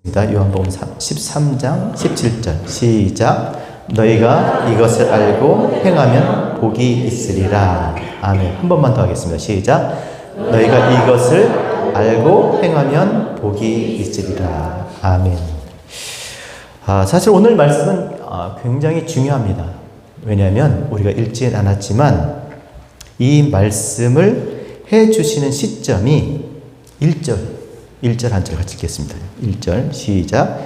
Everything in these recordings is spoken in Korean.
요한복음 13장 17절 시작. 너희가 이것을 알고 행하면 복이 있으리라. 아멘. 한 번만 더 하겠습니다. 시작. 너희가 이것을 알고 행하면 복이 있으리라. 아멘. 사실 오늘 말씀은 굉장히 중요합니다. 왜냐하면 우리가 읽지는 않았지만 이 말씀을 해주시는 시점이 1절 한 절 같이 읽겠습니다. 1절 시작.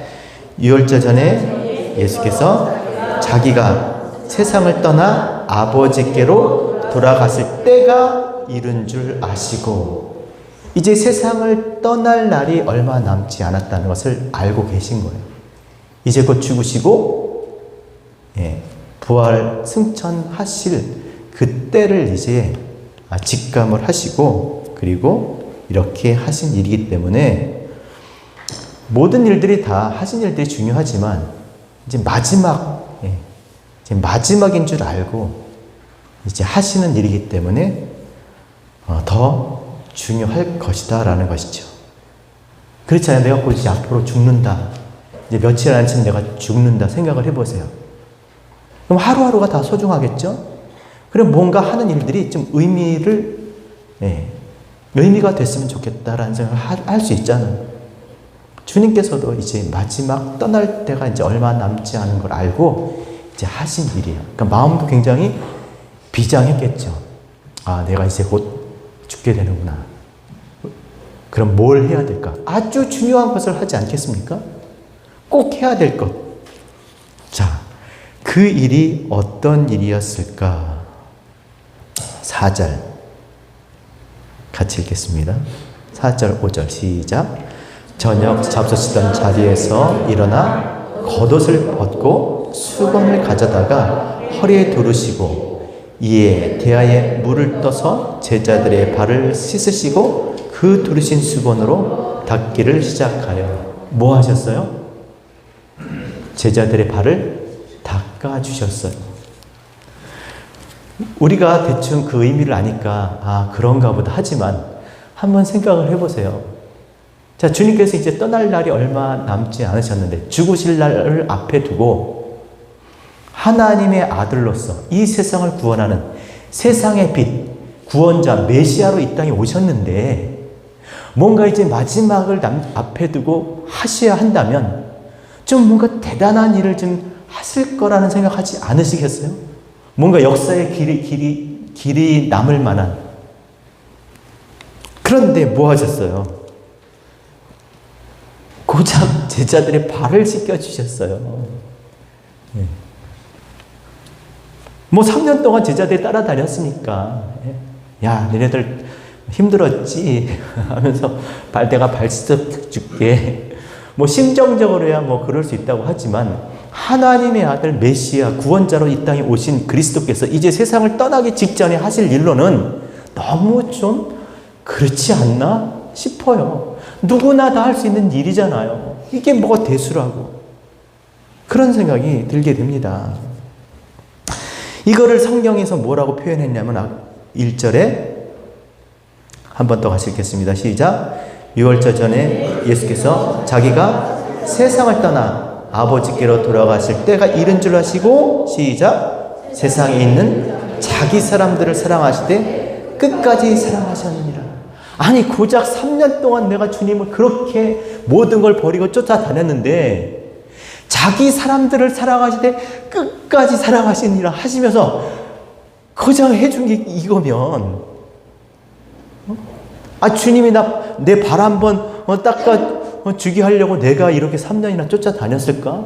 유월절 전에 예수께서 자기가 세상을 떠나 아버지께로 돌아갔을 때가 이른 줄 아시고 이제 세상을 떠날 날이 얼마 남지 않았다는 것을 알고 계신 거예요. 이제 곧 죽으시고 부활 승천하실 그때를 이제 직감을 하시고 그리고 이렇게 하신 일이기 때문에 모든 일들이 다 하신 일들이 중요하지만 이제 마지막인 줄 알고 이제 하시는 일이기 때문에 더 중요할 것이다라는 것이죠. 그렇지 않아요? 내가 곧 이제 앞으로 죽는다. 이제 며칠 안 있으면 내가 죽는다 생각을 해보세요. 그럼 하루하루가 다 소중하겠죠? 그럼 뭔가 하는 일들이 좀 의미가 됐으면 좋겠다라는 생각을 할 수 있잖아요. 주님께서도 이제 마지막 떠날 때가 이제 얼마 남지 않은 걸 알고 이제 하신 일이에요. 그러니까 마음도 굉장히 비장했겠죠. 내가 이제 곧 죽게 되는구나. 그럼 뭘 해야 될까? 아주 중요한 것을 하지 않겠습니까? 꼭 해야 될 것. 자, 그 일이 어떤 일이었을까? 4절 같이 읽겠습니다. 4절 5절 시작. 저녁 잡수시던 자리에서 일어나 겉옷을 벗고 수건을 가져다가 허리에 두르시고 이에 대야에 물을 떠서 제자들의 발을 씻으시고 그 두르신 수건으로 닦기를 시작하여 뭐 하셨어요? 제자들의 발을 닦아주셨어요. 우리가 대충 그 의미를 아니까 그런가 보다 하지만 한번 생각을 해보세요. 자, 주님께서 이제 떠날 날이 얼마 남지 않으셨는데 죽으실 날을 앞에 두고 하나님의 아들로서 이 세상을 구원하는 세상의 빛, 구원자, 메시아로 이 땅에 오셨는데 뭔가 이제 마지막을 앞에 두고 하셔야 한다면 좀 뭔가 대단한 일을 좀 하실 거라는 생각하지 않으시겠어요? 뭔가 역사의 길이 남을 만한. 그런데 뭐 하셨어요? 고작 제자들의 발을 씻겨주셨어요. 뭐 3년 동안 제자들이 따라다녔으니까 야, 너네들 힘들었지 하면서 내가 발 씻어줄게. 뭐 심정적으로야 뭐 그럴 수 있다고 하지만 하나님의 아들 메시아 구원자로 이 땅에 오신 그리스도께서 이제 세상을 떠나기 직전에 하실 일로는 너무 좀 그렇지 않나 싶어요. 누구나 다 할 수 있는 일이잖아요. 이게 뭐가 대수라고. 그런 생각이 들게 됩니다. 이거를 성경에서 뭐라고 표현했냐면 1절에 한 번 더 같이 읽겠습니다. 시작. 유월절 전에 예수께서 자기가 세상을 떠나 아버지께로 돌아가실 때가 이른 줄 아시고 시작. 세상에 있는 자기 사람들을 사랑하시되 끝까지 사랑하셨느니라. 아니 고작 3년 동안 내가 주님을 그렇게 모든 걸 버리고 쫓아다녔는데 자기 사람들을 사랑하시되 끝까지 사랑하시니라 하시면서 고작 해준 게 이거면 주님이 내 발 한번 닦아 주게 하려고 내가 이렇게 3년이나 쫓아다녔을까?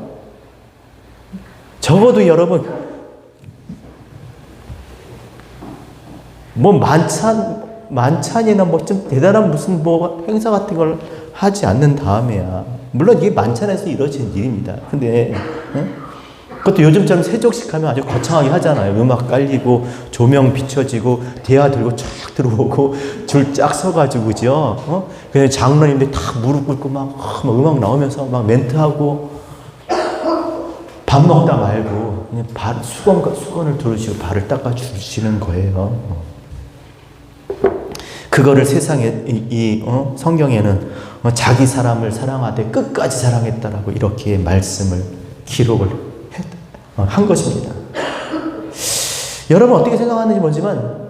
적어도 여러분 뭐 만찬이나 뭐 좀 대단한 무슨 뭐 행사 같은 걸 하지 않는 다음에야. 물론 이게 만찬에서 이루어지는 일입니다. 근데 그것도 요즘처럼 세족식 하면 아주 거창하게 하잖아요. 음악 깔리고 조명 비춰지고 대야 들고 쫙 들어오고 줄 쫙 서가지고 그죠? 그냥 장로님들 다 무릎 꿇고 막 음악 나오면서 막 멘트하고 밥 먹다 말고 그냥 수건을 두르시고 발을 닦아 주시는 거예요. 그거를 세상에 성경에는 자기 사람을 사랑하되 끝까지 사랑했다라고 이렇게 말씀을 기록을 한 것입니다. 여러분 어떻게 생각하는지 모르지만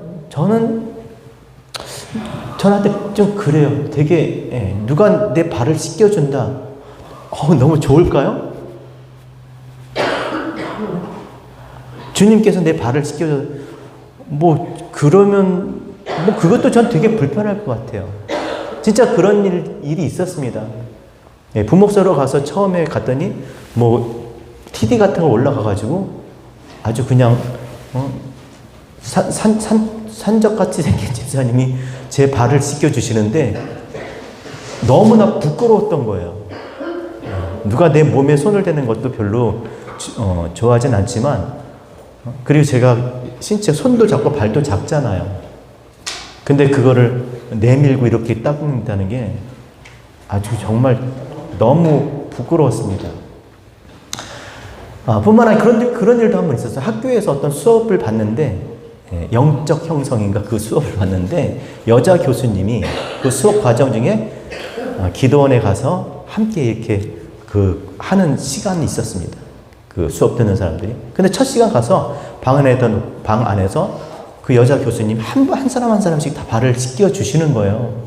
저한테 좀 그래요. 되게 누가 내 발을 씻겨준다. 너무 좋을까요? 주님께서 내 발을 씻겨줘. 그러면 그것도 전 되게 불편할 것 같아요. 진짜 그런 일이 있었습니다. 부목사로 가서 처음에 갔더니 TD 같은 거 올라가가지고 아주 그냥 산적같이 생긴 집사님이 제 발을 씻겨주시는데 너무나 부끄러웠던 거예요. 누가 내 몸에 손을 대는 것도 별로 좋아하진 않지만 그리고 제가 신체 손도 작고 발도 작잖아요. 근데 그거를 내밀고 이렇게 닦는다는 게 아주 정말 너무 부끄러웠습니다. 뿐만 아니라 그런 일도 한 번 있었어요. 학교에서 어떤 수업을 봤는데 영적 형성인가 그 수업을 봤는데 여자 교수님이 그 수업 과정 중에 기도원에 가서 함께 이렇게 하는 시간이 있었습니다. 그 수업 듣는 사람들이. 근데 첫 시간 가서 방 안에서 그 여자 교수님 한 사람 한 사람씩 다 발을 씻겨 주시는 거예요.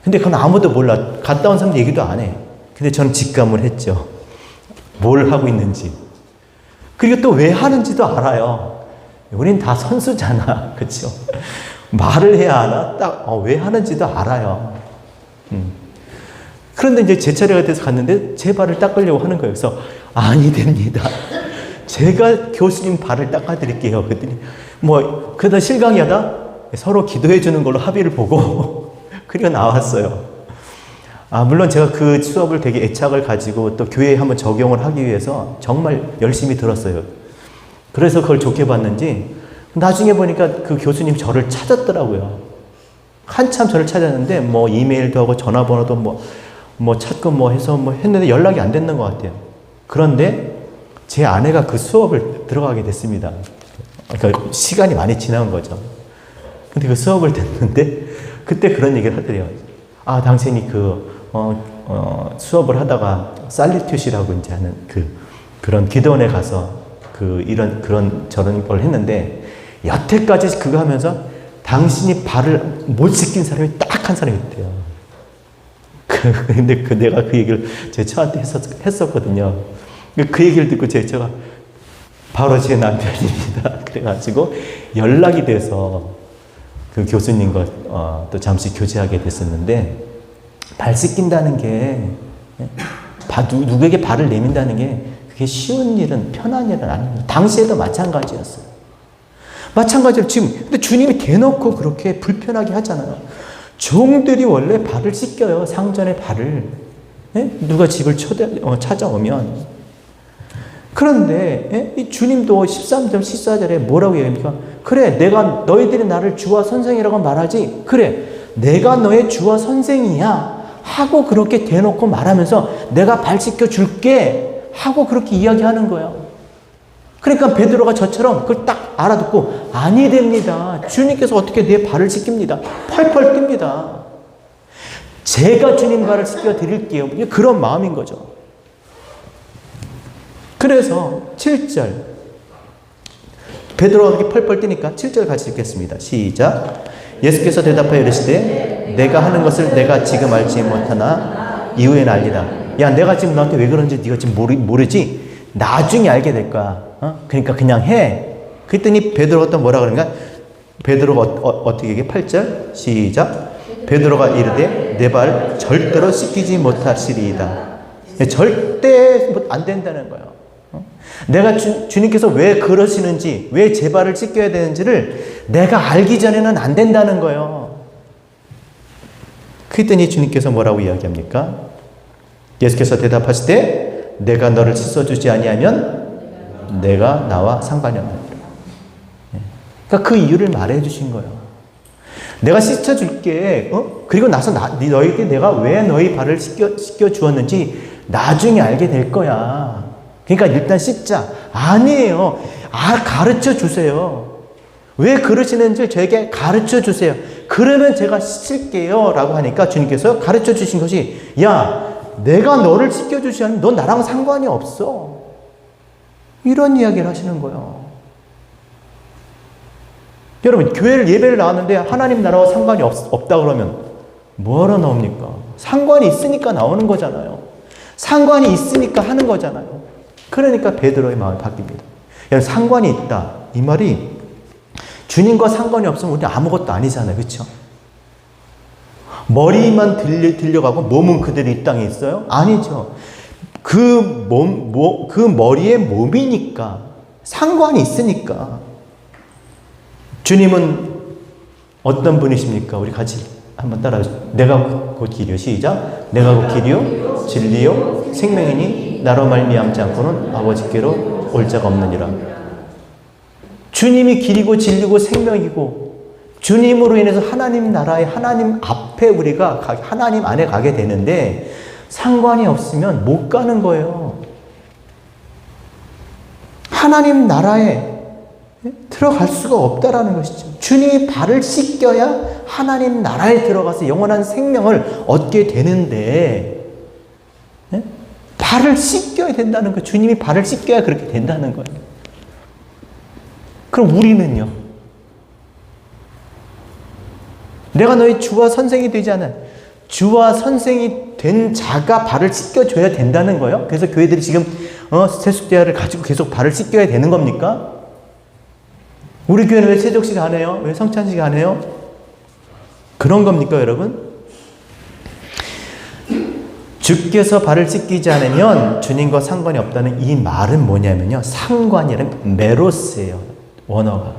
근데 그건 아무도 몰라. 갔다 온 사람들 얘기도 안 해. 근데 저는 직감을 했죠. 뭘 하고 있는지. 그리고 또 왜 하는지도 알아요. 우린 다 선수잖아. 그렇죠? 말을 해야 하나? 왜 하는지도 알아요. 그런데 이제 제 차례가 돼서 갔는데 제 발을 닦으려고 하는 거예요. 그래서 아니 됩니다. 제가 교수님 발을 닦아드릴게요. 그랬더니 그러다 실강이 하다 서로 기도해 주는 걸로 합의를 보고 그리고 나왔어요. 물론 제가 그 수업을 되게 애착을 가지고 또 교회에 한번 적용을 하기 위해서 정말 열심히 들었어요. 그래서 그걸 좋게 봤는지 나중에 보니까 그 교수님 저를 찾았더라고요. 한참 저를 찾았는데 이메일도 하고 전화번호도 찾고 해서 했는데 연락이 안 됐는 것 같아요. 그런데 제 아내가 그 수업을 들어가게 됐습니다. 그러니까 시간이 많이 지난 거죠. 근데 그 수업을 듣는데 그때 그런 얘기를 하더래요. 당신이 수업을 하다가 살리튠이라고 이제 하는 그런 기도원에 가서 저런 걸 했는데 여태까지 그거 하면서 당신이 발을 못 씻긴 사람이 딱 한 사람이 있대요. 근데 내가 그 얘기를 제 처한테 했었거든요. 그 얘기를 듣고 제가 바로 제 남편입니다. 그래가지고 연락이 돼서 그 교수님과 또 잠시 교제하게 됐었는데 발 씻긴다는 게 누구에게 발을 내민다는 게 그게 쉬운 일은 편한 일은 아닙니다. 당시에도 마찬가지였어요. 마찬가지로 지금 근데 주님이 대놓고 그렇게 불편하게 하잖아요. 종들이 원래 발을 씻겨요. 상전의 발을. 누가 집을 찾아오면. 그런데 이 주님도 13절 14절에 뭐라고 얘기합니까? 그래 내가 너희들이 나를 주와 선생이라고 말하지. 그래 내가 너의 주와 선생이야 하고 그렇게 대놓고 말하면서 내가 발 씻겨줄게 하고 그렇게 이야기하는 거예요. 그러니까 베드로가 저처럼 그걸 딱 알아듣고 아니 됩니다. 주님께서 어떻게 내 발을 씻깁니다. 펄펄 뜁니다. 제가 주님 발을 씻겨 드릴게요. 그런 마음인 거죠. 그래서 7절 베드로가 그렇게 펄펄 뛰니까 7절 같이 읽겠습니다. 시작. 예수께서 대답하여 이르시되 내가 하는 것을 내가 지금 알지 못하나 이후에는 알리라. 야 내가 지금 너한테 왜 그런지 네가 지금 모르지? 나중에 알게 될 거야. 그러니까 그냥 해. 그랬더니 베드로가 또 뭐라 그러는가? 베드로가 어떻게 얘기해? 8절 시작. 베드로가 이르되 내 발 절대로 씻기지 못하시리이다. 절대 안 된다는 거예요. 내가 주님께서 왜 그러시는지, 왜 제 발을 씻겨야 되는지를 내가 알기 전에는 안 된다는 거예요. 그랬더니 주님께서 뭐라고 이야기합니까? 예수께서 대답하시되 내가 너를 씻어주지 아니하면 내가 나와 상관이 없느니라. 그러니까 그 이유를 말해 주신 거예요. 내가 씻어줄게. 그리고 나서 너희에게 내가 왜 너희 발을 씻겨 주었는지 나중에 알게 될 거야. 그러니까 일단 씻자. 아니에요. 가르쳐 주세요. 왜 그러시는지 저에게 가르쳐 주세요. 그러면 제가 씻을게요. 라고 하니까 주님께서 가르쳐 주신 것이, 야, 내가 너를 씻겨주지 않으면 넌 나랑 상관이 없어. 이런 이야기를 하시는 거예요. 여러분, 교회를 예배를 나왔는데 하나님 나라와 상관이 없다 그러면 뭐하러 나옵니까? 상관이 있으니까 나오는 거잖아요. 상관이 있으니까 하는 거잖아요. 그러니까 베드로의 마음이 바뀝니다. 여러분, 상관이 있다. 이 말이 주님과 상관이 없으면 우리 아무것도 아니잖아요. 그렇죠? 머리만 들려가고 몸은 그대로 이 땅에 있어요? 아니죠. 그 머리에 몸이니까, 상관이 있으니까. 주님은 어떤 분이십니까? 우리 같이 한번 따라하죠. 내가 곧 길이요. 시작. 내가 곧 길이요, 진리요, 생명이니 나로 말미암지 않고는 아버지께로 올 자가 없느니라. 주님이 길이고 진리고 생명이고, 주님으로 인해서 하나님 나라의 하나님 앞에 우리가 하나님 안에 가게 되는데, 상관이 없으면 못 가는 거예요. 하나님 나라에 들어갈 수가 없다라는 것이죠. 주님이 발을 씻겨야 하나님 나라에 들어가서 영원한 생명을 얻게 되는데, 발을 씻겨야 된다는 거예요. 주님이 발을 씻겨야 그렇게 된다는 거예요. 그럼 우리는요? 내가 너희 주와 선생이 되지 않은, 주와 선생이 된 자가 발을 씻겨줘야 된다는 거예요. 그래서 교회들이 지금 세숫대야를 가지고 계속 발을 씻겨야 되는 겁니까? 우리 교회는 왜 세족식 안 해요? 왜 성찬식 안 해요? 그런 겁니까, 여러분? 주께서 발을 씻기지 않으면 주님과 상관이 없다는 이 말은 뭐냐면요, 상관이란 메로스예요. 원어가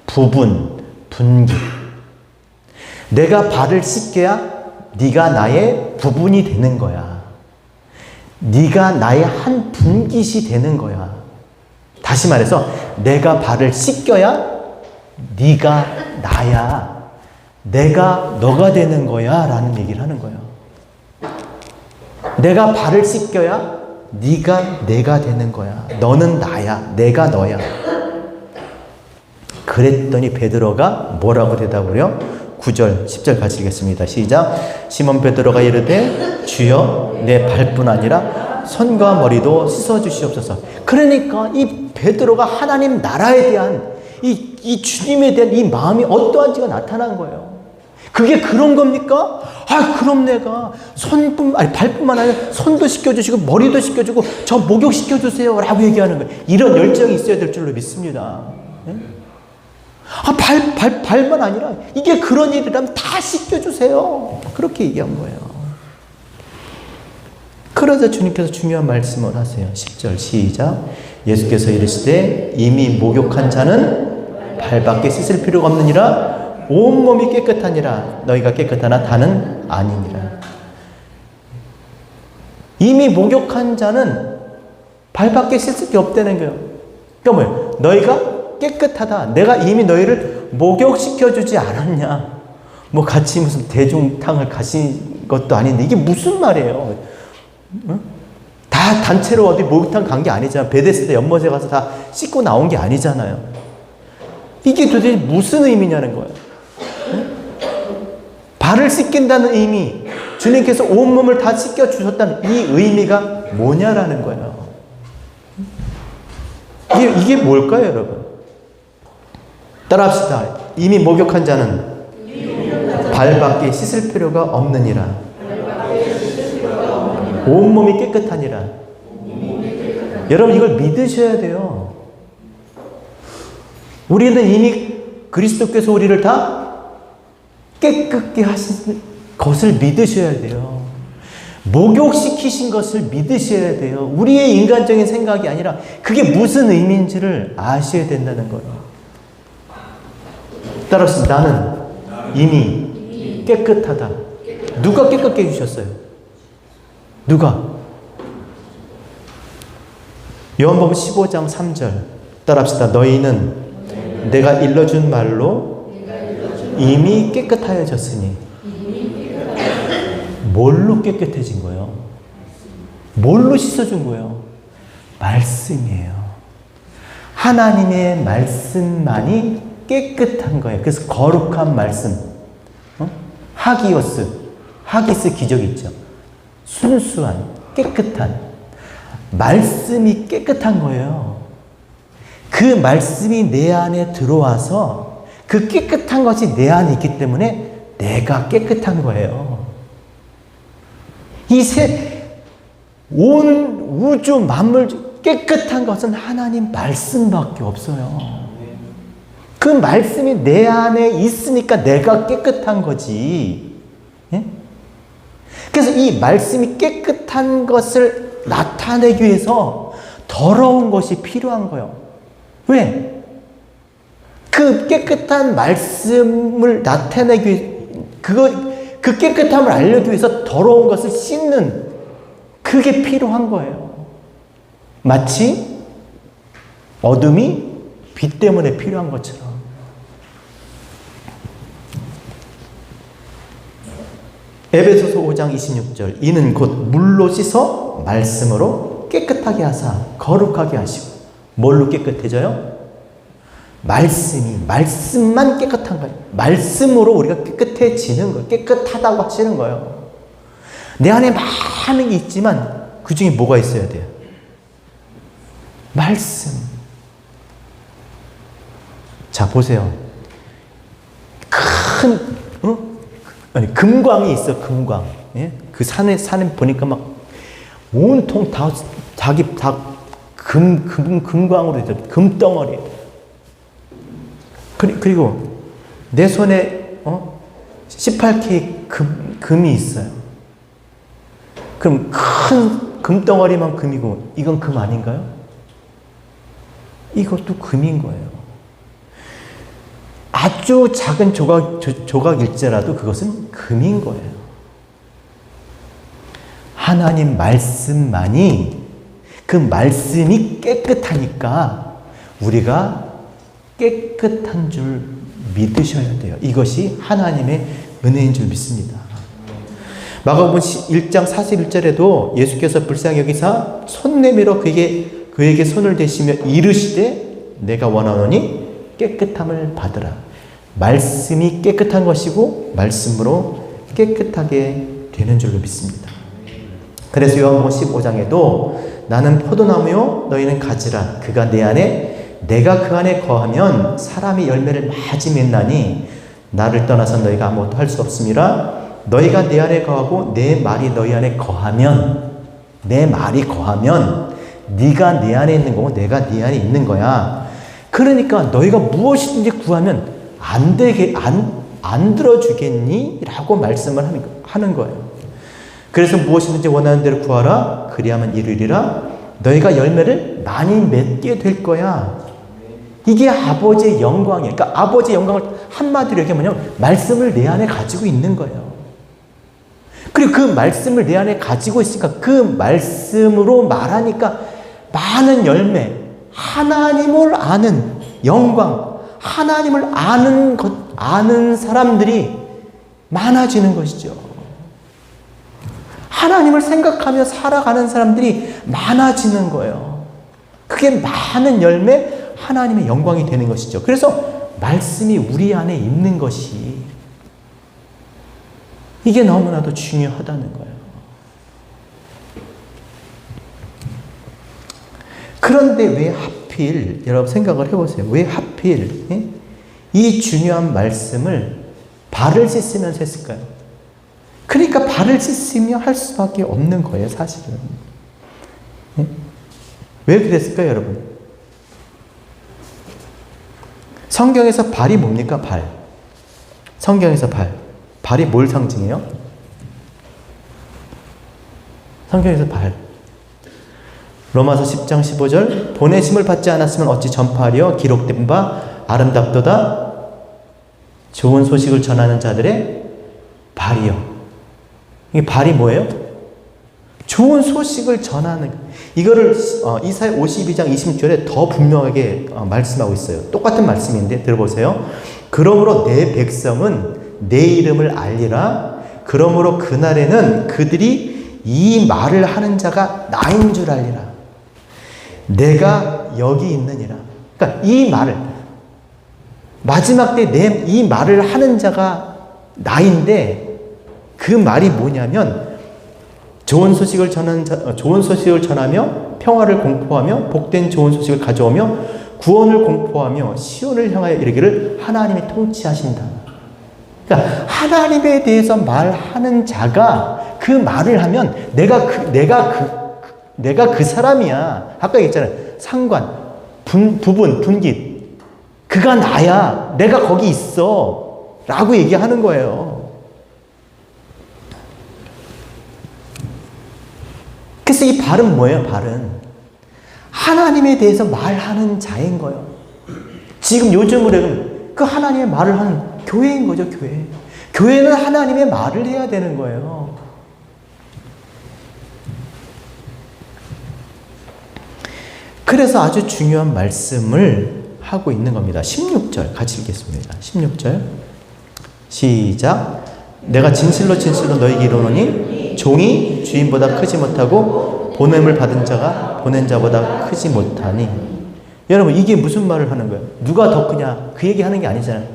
부분, 분기. 내가 발을 씻겨야 네가 나의 부분이 되는 거야. 네가 나의 한 분깃이 되는 거야. 다시 말해서 내가 발을 씻겨야 네가 나야. 내가 너가 되는 거야 라는 얘기를 하는 거예요. 내가 발을 씻겨야 네가 내가 되는 거야. 너는 나야. 내가 너야. 그랬더니 베드로가 뭐라고 대답을 해요? 9절, 10절 같이 읽겠습니다. 시작. 시몬 베드로가 이르되 주여 내 발뿐 아니라 손과 머리도 씻어 주시옵소서. 그러니까 이 베드로가 하나님 나라에 대한 이 주님에 대한 이 마음이 어떠한지가 나타난 거예요. 그게 그런 겁니까? 아, 그럼 내가 발뿐만 아니라 손도 씻겨주시고 머리도 씻겨주고 저 목욕 시켜주세요 라고 얘기하는 거예요. 이런 열정이 있어야 될 줄로 믿습니다. 네? 발만 아니라 이게 그런 일이라면 다 씻겨주세요. 그렇게 얘기한 거예요. 그러자 주님께서 중요한 말씀을 하세요. 10절 시작. 예수께서 이르시되 이미 목욕한 자는 발밖에 씻을 필요가 없느니라 온몸이 깨끗하니라 너희가 깨끗하나 다는 아니니라. 이미 목욕한 자는 발밖에 씻을 게 없다는 거예요. 그러니까 뭐예요? 너희가 깨끗하다. 내가 이미 너희를 목욕시켜주지 않았냐. 뭐 같이 무슨 대중탕을 가신 것도 아닌데 이게 무슨 말이에요? 응? 다 단체로 어디 목욕탕 간 게 아니잖아요. 베데스다 연못에 가서 다 씻고 나온 게 아니잖아요. 이게 도대체 무슨 의미냐는 거예요. 응? 발을 씻긴다는 의미, 주님께서 온몸을 다 씻겨주셨다는 이 의미가 뭐냐라는 거예요. 이게 뭘까요, 여러분? 따라합시다. 이미 목욕한 자는 발밖에 씻을 필요가 없느니라. 온몸이 깨끗하니라. 여러분 이걸 믿으셔야 돼요. 우리는 이미 그리스도께서 우리를 다 깨끗게 하신 것을 믿으셔야 돼요. 목욕시키신 것을 믿으셔야 돼요. 우리의 인간적인 생각이 아니라 그게 무슨 의미인지를 아셔야 된다는 거예요. 따라서 나는 이미 깨끗하다. 누가 깨끗게 해주셨어요? 누가? 요한복음 15장 3절 따라합시다. 너희는 내가 일러준 말로 이미 깨끗하여졌으니. 뭘로 깨끗해진 거예요? 뭘로 씻어준 거예요? 말씀이에요. 하나님의 말씀만이 깨끗한 거예요. 그래서 거룩한 말씀. 하기오스, 하기스 기적 있죠. 순수한, 깨끗한. 말씀이 깨끗한 거예요. 그 말씀이 내 안에 들어와서 그 깨끗한 것이 내 안에 있기 때문에 내가 깨끗한 거예요. 온 우주 만물 깨끗한 것은 하나님 말씀밖에 없어요. 그 말씀이 내 안에 있으니까 내가 깨끗한 거지. 예? 그래서 이 말씀이 깨끗한 것을 나타내기 위해서 더러운 것이 필요한 거예요. 왜? 그 깨끗한 말씀을 나타내기 위해 그 깨끗함을 알려주기 위해서 더러운 것을 씻는 그게 필요한 거예요. 마치 어둠이 빛 때문에 필요한 것처럼. 에베소서 5장 26절 이는 곧 물로 씻어 말씀으로 깨끗하게 하사 거룩하게 하시고 뭘로 깨끗해져요? 말씀만 깨끗한 거예요. 말씀으로 우리가 깨끗해지는 거예요. 깨끗하다고 하시는 거예요. 내 안에 많은 게 있지만 그 중에 뭐가 있어야 돼요? 말씀. 자, 보세요. 금광이 있어, 금광. 예? 그 산에 보니까 막 온통 다 금광으로 되죠. 금덩어리. 그리고 내 손에 18K 금이 있어요. 그럼 큰 금덩어리만 금이고 이건 금 아닌가요? 이것도 금인 거예요. 아주 작은 조각일지라도 그것은 금인 거예요. 하나님 말씀만이 그 말씀이 깨끗하니까 우리가 깨끗한 줄 믿으셔야 돼요. 이것이 하나님의 은혜인 줄 믿습니다. 마가복음 1장 41절에도 예수께서 불쌍히 여기사 손 내밀어 그에게 손을 대시며 이르시되 내가 원하노니 깨끗함을 받으라. 말씀이 깨끗한 것이고 말씀으로 깨끗하게 되는 줄로 믿습니다. 그래서 요한복음 15장에도 나는 포도나무요 너희는 가지라. 그가 내 안에 내가 그 안에 거하면 사람이 열매를 많이 맺나니 나를 떠나서 너희가 아무것도 할 수 없음이라. 너희가 내 안에 거하고 내 말이 너희 안에 거하면 네가 내 안에 있는 거고 내가 네 안에 있는 거야. 그러니까 너희가 무엇이든지 구하면 안 들어주겠니? 라고 말씀을 하는 거예요. 그래서 무엇이든지 원하는 대로 구하라. 그리하면 이루리라. 너희가 열매를 많이 맺게 될 거야. 이게 아버지의 영광이에요. 그러니까 아버지의 영광을 한마디로 얘기하면 말씀을 내 안에 가지고 있는 거예요. 그리고 그 말씀을 내 안에 가지고 있으니까 그 말씀으로 말하니까 많은 열매, 하나님을 아는 영광, 하나님을 아는 사람들이 많아지는 것이죠. 하나님을 생각하며 살아가는 사람들이 많아지는 거예요. 그게 많은 열매, 하나님의 영광이 되는 것이죠. 그래서 말씀이 우리 안에 있는 것이 이게 너무나도 중요하다는 거예요. 그런데 왜 하필, 여러분 생각을 해보세요. 왜 하필 이 중요한 말씀을 발을 씻으면서 했을까요? 그러니까 발을 씻으며 할 수밖에 없는 거예요, 사실은. 왜 그랬을까요, 여러분? 성경에서 발이 뭡니까? 발. 성경에서 발. 발이 뭘 상징해요? 성경에서 발. 로마서 10장 15절 보내심을 받지 않았으면 어찌 전파하려 기록된 바 아름답도다 좋은 소식을 전하는 자들의 발이요. 이게 발이 뭐예요? 좋은 소식을 전하는 이거를 이사야 52장 26절에 더 분명하게 말씀하고 있어요. 똑같은 말씀인데 들어보세요. 그러므로 내 백성은 내 이름을 알리라. 그러므로 그날에는 그들이 이 말을 하는 자가 나인 줄 알리라. 내가 여기 있느니라. 그러니까 이 말을 마지막 때 이 말을 하는 자가 나인데 그 말이 뭐냐면 좋은 소식을 전하며 평화를 공포하며 복된 좋은 소식을 가져오며 구원을 공포하며 시온을 향하여 이르기를 하나님이 통치하신다. 그러니까 하나님에 대해서 말하는 자가 그 말을 하면 내가 그 사람이야. 아까 얘기했잖아요. 상관, 부분, 분깃. 그가 나야. 내가 거기 있어. 라고 얘기하는 거예요. 그래서 이 발은 뭐예요? 발은 하나님에 대해서 말하는 자인 거예요. 지금 요즘으로는 그 하나님의 말을 하는 교회인 거죠. 교회. 교회는 하나님의 말을 해야 되는 거예요. 그래서 아주 중요한 말씀을 하고 있는 겁니다. 16절 같이 읽겠습니다. 16절 시작. 내가 진실로 진실로 너희에게 이르노니 종이 주인보다 크지 못하고 보냄을 받은 자가 보낸 자보다 크지 못하니. 여러분 이게 무슨 말을 하는 거예요? 누가 더 크냐? 그 얘기하는 게 아니잖아요.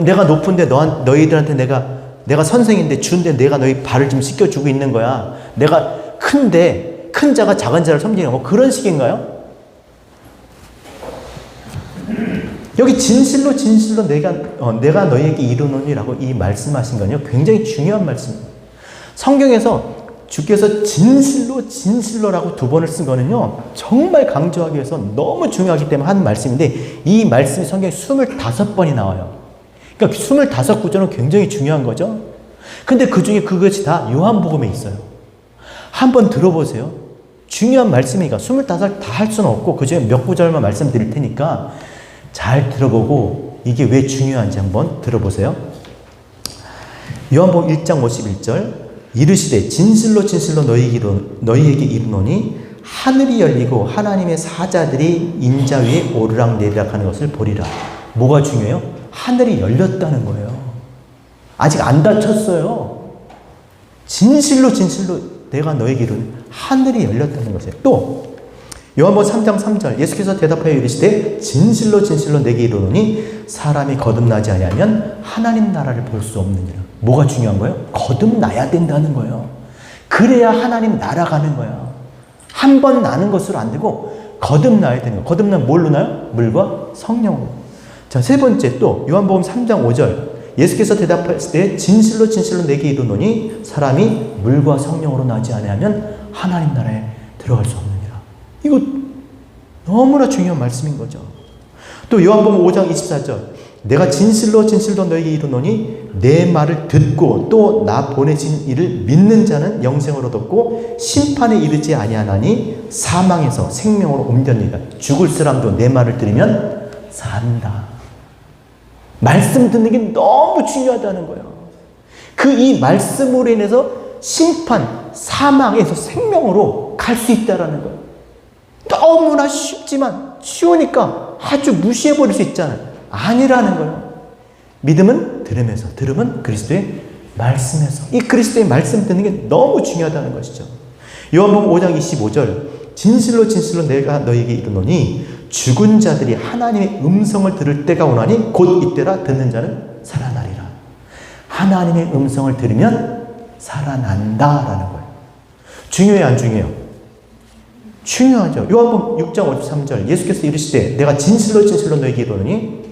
내가 높은데 너희들한테 내가 선생인데 준데 내가 너희 발을 좀 씻겨주고 있는 거야. 내가 큰데 큰 자가 작은 자를 섬기는 거 그런 식인가요? 여기 진실로 진실로 내가 너희에게 이르노니라고 이 말씀하신 건요 굉장히 중요한 말씀입니다. 성경에서 주께서 진실로 진실로라고 2번을 쓴 거는요 정말 강조하기 위해서 너무 중요하기 때문에 한 말씀인데 이 말씀이 성경에 25번이 나와요. 그러니까 25구절은 굉장히 중요한 거죠. 근데 그 중에 그것이 다 요한복음에 있어요. 한번 들어보세요. 중요한 말씀이니까 25다 할 수는 없고 그 중에 몇 구절만 말씀드릴 테니까 잘 들어보고 이게 왜 중요한지 한번 들어보세요. 요한복음 1장 51절 이르시되 진실로 진실로 너희에게 이르노니 하늘이 열리고 하나님의 사자들이 인자 위에 오르락내리락 하는 것을 보리라. 뭐가 중요해요? 하늘이 열렸다는 거예요. 아직 안 닫혔어요. 진실로 진실로 내가 너에게 이르노니 하늘이 열렸다는 것이에요. 또 요한복음 3장 3절 예수께서 대답하여 이르시되 진실로 진실로 내게 이르노니 사람이 거듭나지 아니하면 하나님 나라를 볼 수 없느니라. 뭐가 중요한 거예요? 거듭나야 된다는 거예요. 그래야 하나님 나라 가는 거예요. 한 번 나는 것으로 안 되고 거듭나야 되는 거예요. 거듭나면 뭘로 나요? 물과 성령으로. 자, 세 번째 또 요한복음 3장 5절 예수께서 대답하실 때 진실로 진실로 내게 이르노니 사람이 물과 성령으로 나지 아니하면 하나님 나라에 들어갈 수 없느니라. 이거 너무나 중요한 말씀인 거죠. 또 요한복음 5장 24절 내가 진실로 진실로 너에게 이르노니 내 말을 듣고 또 나 보내신 이를 믿는 자는 영생을 얻었고 심판에 이르지 아니하나니 사망에서 생명으로 옮겼느니라. 죽을 사람도 내 말을 들으면 산다. 말씀 듣는 게 너무 중요하다는 거예요. 이 말씀으로 인해서 심판, 사망에서 생명으로 갈 수 있다는 거예요. 너무나 쉽지만 쉬우니까 아주 무시해버릴 수 있잖아요. 아니라는 거예요. 믿음은 들으면서, 들음은 그리스도의 말씀에서. 이 그리스도의 말씀 듣는 게 너무 중요하다는 것이죠. 요한복음 5장 25절 진실로 진실로 내가 너에게 이르노니 죽은 자들이 하나님의 음성을 들을 때가 오나니 곧 이때라 듣는 자는 살아나리라. 하나님의 음성을 들으면 살아난다라는 거예요. 중요해요, 안 중요해요? 중요하죠. 요한복음 6장 53절 예수께서 이르시되 내가 진실로 진실로 너에게 이르노니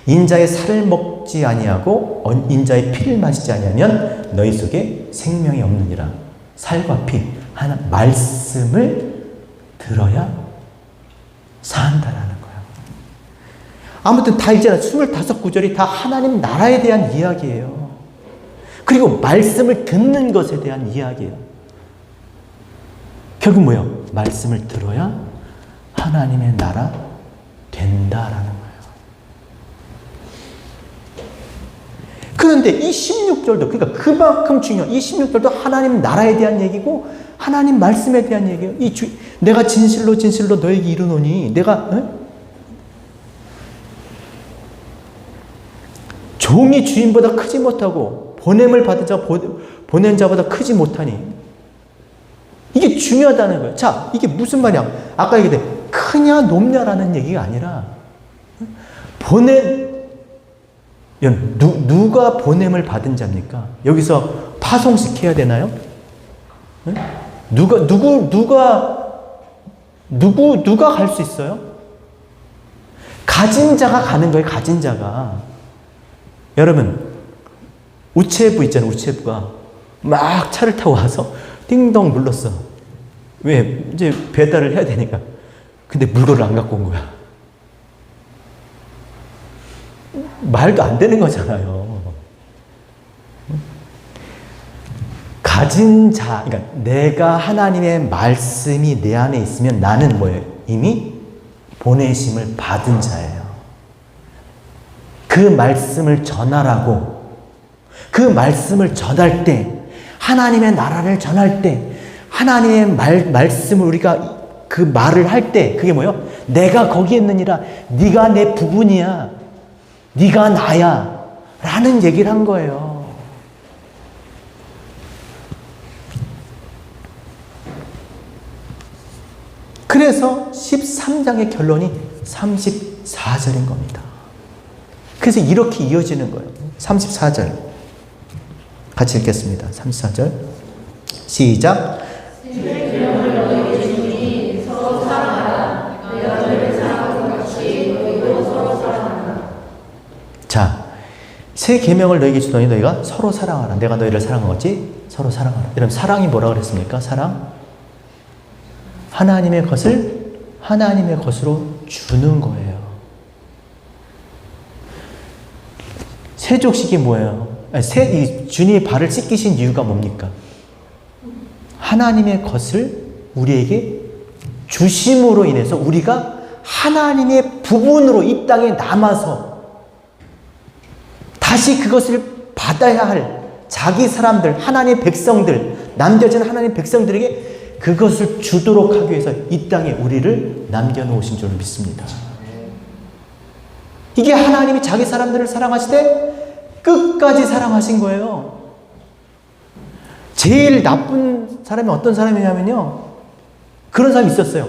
인자의 살을 먹지 아니하고 인자의 피를 마시지 아니하면 너희 속에 생명이 없느니라. 살과 피, 하나 말씀을 들어야 산다라는 거예요. 아무튼 다 있잖아요. 25구절이 다 하나님 나라에 대한 이야기예요. 그리고 말씀을 듣는 것에 대한 이야기예요. 결국 뭐예요? 말씀을 들어야 하나님의 나라 된다라는 거예요. 그런데 이 16절도 그러니까 그만큼 중요한 이 16절도 하나님 나라에 대한 얘기고 하나님 말씀에 대한 얘기예요. 내가 진실로 진실로 너에게 이르노니 내가 종이 주인보다 크지 못하고 보냄을 받은 자 보낸 자보다 크지 못하니 이게 중요하다는 거예요. 자, 이게 무슨 말이야? 아까 얘기했는데 크냐 높냐라는 얘기가 아니라 누가 보냄을 받은 자입니까? 여기서 파송시켜야 되나요? 네? 누가 갈 수 있어요? 가진 자가 가는 거예요, 가진 자가. 여러분, 우체부 있잖아요, 우체부가. 막 차를 타고 와서 띵동 눌렀어. 왜? 이제 배달을 해야 되니까. 근데 물건을 안 갖고 온 거야. 말도 안 되는 거잖아요. 가진 자, 그러니까 내가 하나님의 말씀이 내 안에 있으면 나는 뭐예요? 이미 보내심을 받은 자예요. 그 말씀을 전하라고, 그 말씀을 전할 때, 하나님의 나라를 전할 때, 하나님의 말씀을 우리가 그 말을 할 때, 그게 뭐예요? 내가 거기에 있느니라, 네가 내 부분이야, 네가 나야 라는 얘기를 한 거예요. 그래서 13장의 결론이 34절인 겁니다. 그래서 이렇게 이어지는 거예요. 34절 같이 읽겠습니다. 34절 시작. 자, 새 계명을 너에게 주더니 너희가 서로 사랑하라. 내가 너희를 사랑하겠지? 서로 사랑하라. 여러분, 사랑이 뭐라 그랬습니까? 사랑? 하나님의 것을 하나님의 것으로 주는 거예요. 세족식이 뭐예요? 주님이 발을 씻기신 이유가 뭡니까? 하나님의 것을 우리에게 주심으로 인해서 우리가 하나님의 부분으로 이 땅에 남아서 다시 그것을 받아야 할 자기 사람들, 하나님의 백성들, 남겨진 하나님의 백성들에게 그것을 주도록 하기 위해서 이 땅에 우리를 남겨놓으신 줄 믿습니다. 이게 하나님이 자기 사람들을 사랑하시되 끝까지 사랑하신 거예요. 제일 나쁜 사람이 어떤 사람이냐면요, 그런 사람이 있었어요.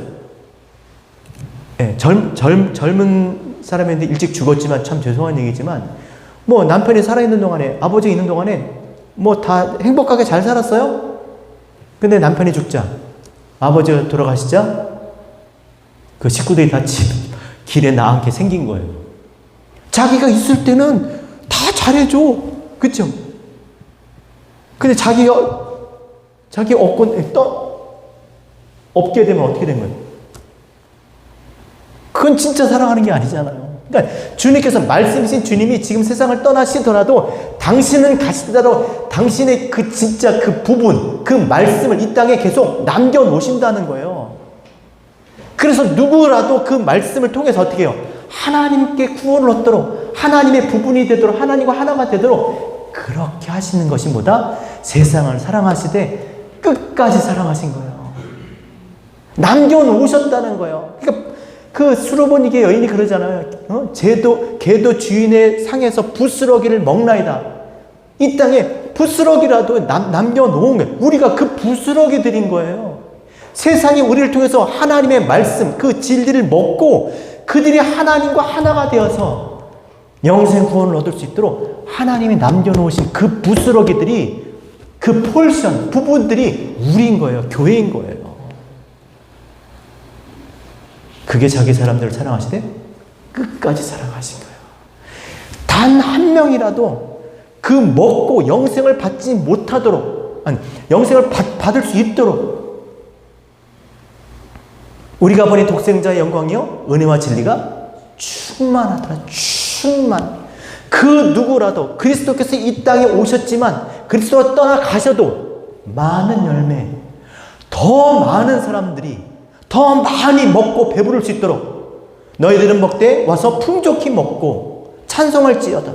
네, 젊은 사람인데 일찍 죽었지만 참 죄송한 얘기지만, 뭐 남편이 살아있는 동안에, 아버지가 있는 동안에 뭐 다 행복하게 잘 살았어요. 근데 남편이 죽자, 아버지가 돌아가시자 그 식구들이 다 길에 나앉게 생긴 거예요. 자기가 있을 때는 다 잘해줘, 그쵸? 근데 자기 없게 되면 어떻게 된 거예요? 그건 진짜 사랑하는 게 아니잖아요. 그러니까 주님께서 말씀이신 주님이 지금 세상을 떠나시더라도 당신은 가시더라도 당신의 그 진짜 그 부분, 그 말씀을 이 땅에 계속 남겨놓으신다는 거예요. 그래서 누구라도 그 말씀을 통해서 어떻게 해요? 하나님께 구원을 얻도록, 하나님의 부분이 되도록, 하나님과 하나가 되도록 그렇게 하시는 것이 뭐다? 세상을 사랑하시되 끝까지 사랑하신 거예요. 남겨놓으셨다는 거예요. 그러니까 그 수로보니게 여인이 그러잖아요. 개도 주인의 상에서 부스러기를 먹나이다. 이 땅에 부스러기라도 남겨놓은 거예요. 우리가 그 부스러기들인 거예요. 세상이 우리를 통해서 하나님의 말씀, 그 진리를 먹고 그들이 하나님과 하나가 되어서 영생 구원을 얻을 수 있도록 하나님이 남겨놓으신 그 부스러기들이, 그 폴션, 부분들이 우리인 거예요. 교회인 거예요. 그게 자기 사람들을 사랑하시되 끝까지 사랑하신 거예요. 단 한 명이라도 그 먹고 영생을 받지 못하도록, 아니, 영생을 받을 수 있도록, 우리가 보니 독생자의 영광이요 은혜와 진리가 충만하더라. 그 누구라도 그리스도께서 이 땅에 오셨지만 그리스도가 떠나가셔도 많은 열매, 더 많은 사람들이 더 많이 먹고 배부를 수 있도록 너희들은 먹되 와서 풍족히 먹고 찬송할지어다.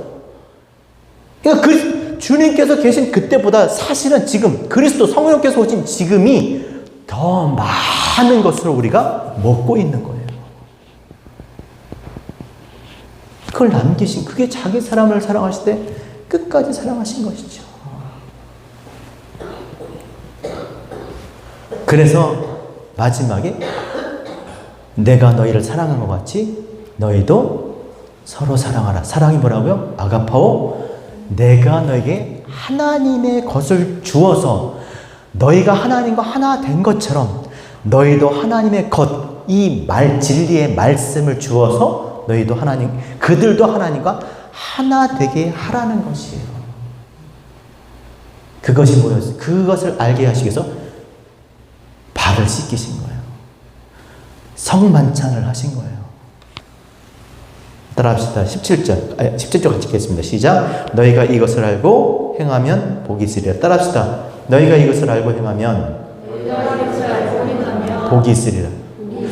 그러니까 주님께서 계신 그때보다 사실은 지금 그리스도 성령께서 오신 지금이 더 많은 것으로 우리가 먹고 있는 거예요. 그걸 남기신, 그게 자기 사람을 사랑하실 때 끝까지 사랑하신 것이죠. 그래서 마지막에 내가 너희를 사랑한 것 같이 너희도 서로 사랑하라. 사랑이 뭐라고요? 아가파오. 내가 너에게 하나님의 것을 주어서 너희가 하나님과 하나 된 것처럼 너희도 하나님의 것, 이 진리의 말씀을 주어서 너희도 하나님, 그들도 하나님과 하나 되게 하라는 것이에요. 그것이 뭐였어요? 그것을 알게 하시기 위해서 발을 씻기신 거예요. 성만찬을 하신 거예요. 따라합시다. 17절 같이 읽겠습니다. 시작. 너희가 이것을 알고 행하면 복이 있으리라. 따라합시다. 너희가 이것을 알고 행하면 복이 있으리라.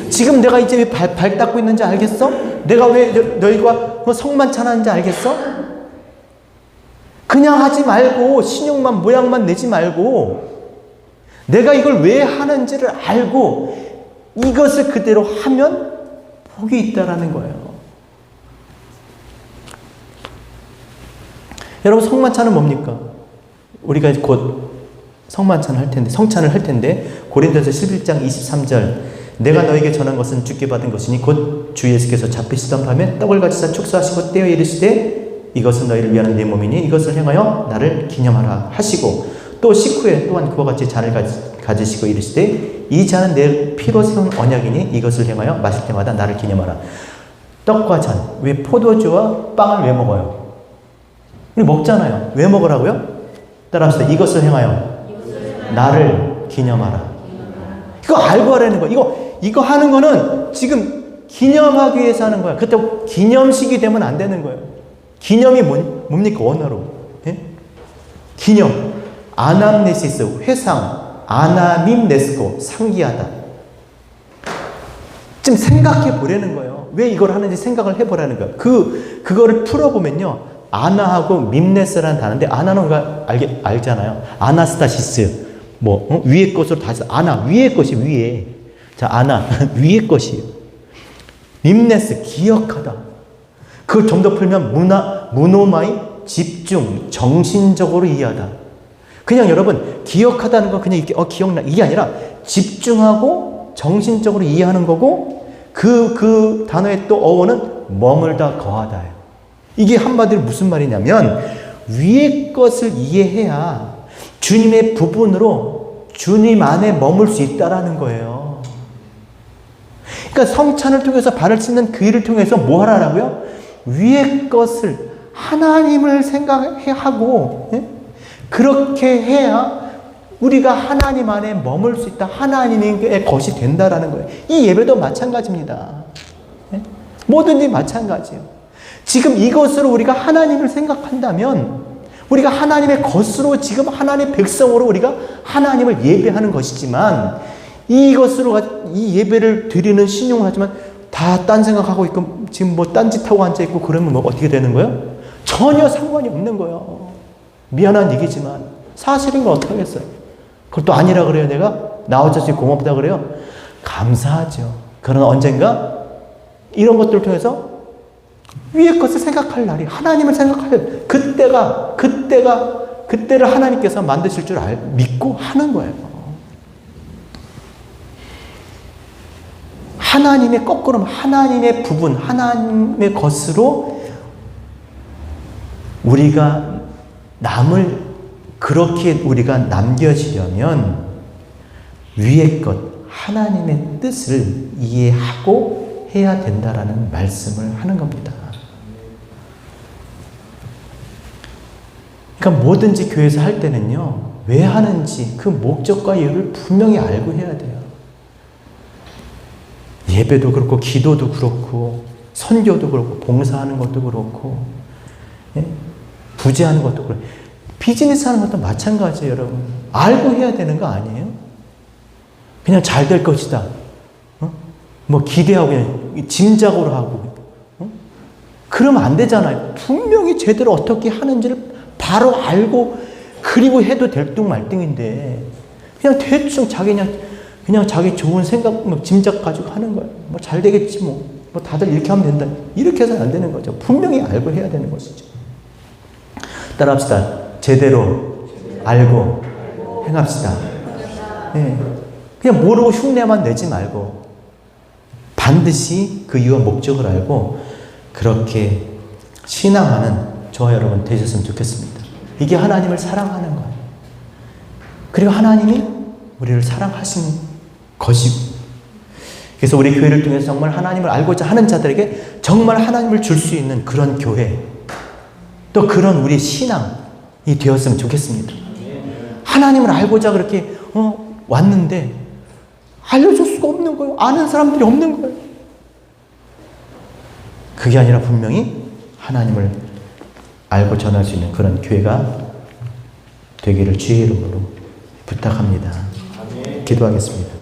지금 내가 이제 왜 발 닦고 있는지 알겠어? 내가 왜 너희가 성만찬 하는지 알겠어? 그냥 하지 말고 신용만 모양만 내지 말고 내가 이걸 왜 하는지를 알고 이것을 그대로 하면 복이 있다라는 거예요. 여러분, 성만찬은 뭡니까? 우리가 곧 성만찬을 할 텐데, 성찬을 할 텐데, 고린도서 11장 23절, 내가 너에게 전한 것은 주께 받은 것이니 곧 주 예수께서 잡히시던 밤에 떡을 가지사 축사하시고 떼어 이르시되 이것은 너희를 위하는 내 몸이니 이것을 행하여 나를 기념하라 하시고, 또 식후에 또한 그와 같이 잔을 가지시고 이르시되 이 잔은 내 피로 세운 언약이니 이것을 행하여 마실 때마다 나를 기념하라. 떡과 잔, 왜 포도주와 빵을 왜 먹어요? 우리 먹잖아요. 왜 먹으라고요? 따라합시다. 이것을 행하여 나를 기념하라. 이거 알고 하라는 거예요. 이거 하는 거는 지금 기념하기 위해서 하는 거야. 그때 기념식이 되면 안 되는 거예요. 기념이 뭡니까? 원어로. 예? 기념. 아남네시스, 회상. 아나밈네스코, 상기하다. 좀 생각해 보라는 거예요. 왜 이걸 하는지 생각을 해보라는 거예요. 그거를 풀어보면요. 아나하고 밈네스라는 단어인데, 아나는 우리가 알잖아요. 아나스타시스. 위의 것으로 다시, 아나, 위의 것이 위에. 자, 아나, 위의 것이에요. 밈네스, 기억하다. 그걸 좀 더 풀면 무노마이, 집중, 정신적으로 이해하다. 그냥 여러분, 기억하다는 건 그냥 이렇게, 기억나. 이게 아니라 집중하고 정신적으로 이해하는 거고, 그 단어의 또 어원은 머물다, 거하다예요. 이게 한마디로 무슨 말이냐면, 위의 것을 이해해야 주님의 부분으로 주님 안에 머물 수 있다라는 거예요. 그러니까 성찬을 통해서 발을 씻는 그 일을 통해서 뭐 하라고요? 위의 것을, 하나님을 생각하고, 예? 그렇게 해야 우리가 하나님 안에 머물 수 있다. 하나님의 것이 된다라는 거예요. 이 예배도 마찬가지입니다. 예? 뭐든지 마찬가지예요. 지금 이것으로 우리가 하나님을 생각한다면 우리가 하나님의 것으로 지금 하나님의 백성으로 우리가 하나님을 예배하는 것이지만, 이것으로 이 예배를 드리는 신용을 하지만 다 딴 생각하고 있고 지금 딴짓하고 앉아있고 그러면 어떻게 되는 거예요? 전혀 상관이 없는 거예요. 미안한 얘기지만 사실인 걸 어떡하겠어요? 그걸 또 아니라 그래요. 내가 나와줘서 고맙다 그래요. 감사하죠. 그러나 언젠가 이런 것들을 통해서 위의 것을 생각할 날이, 하나님을 생각할 그때를 하나님께서 만드실 줄 믿고 하는 거예요. 하나님의 거꾸로, 하나님의 부분, 하나님의 것으로 우리가 그렇게 우리가 남겨지려면 위의 것, 하나님의 뜻을 이해하고 해야 된다라는 말씀을 하는 겁니다. 그러니까 뭐든지 교회에서 할 때는요, 왜 하는지 그 목적과 이유를 분명히 알고 해야 돼요. 예배도 그렇고, 기도도 그렇고, 선교도 그렇고, 봉사하는 것도 그렇고, 예? 부재하는 것도 그렇고, 비즈니스 하는 것도 마찬가지예요, 여러분. 알고 해야 되는 거 아니에요? 그냥 잘 될 것이다. 기대하고 그냥 짐작으로 하고. 그러면 안 되잖아요. 분명히 제대로 어떻게 하는지를 바로 알고, 그리고 해도 될 둥 말 둥인데, 그냥 대충 그냥 자기 좋은 생각, 짐작 가지고 하는 거예요. 잘 되겠지, 다들 이렇게 하면 된다. 이렇게 해서는 안 되는 거죠. 분명히 알고 해야 되는 것이죠. 따라합시다. 제대로 알고 행합시다. 네. 그냥 모르고 흉내만 내지 말고 반드시 그 이유와 목적을 알고 그렇게 신앙하는 저와 여러분 되셨으면 좋겠습니다. 이게 하나님을 사랑하는 거예요. 그리고 하나님이 우리를 사랑하신 것이고, 그래서 우리 교회를 통해서 정말 하나님을 알고자 하는 자들에게 정말 하나님을 줄 수 있는 그런 교회, 또 그런 우리 신앙이 되었으면 좋겠습니다. 하나님을 알고자 그렇게 왔는데 알려줄 수가 없는 거예요. 아는 사람들이 없는 거예요. 그게 아니라 분명히 하나님을 알고 전할 수 있는 그런 교회가 되기를 주의 이름으로 부탁합니다. 기도하겠습니다.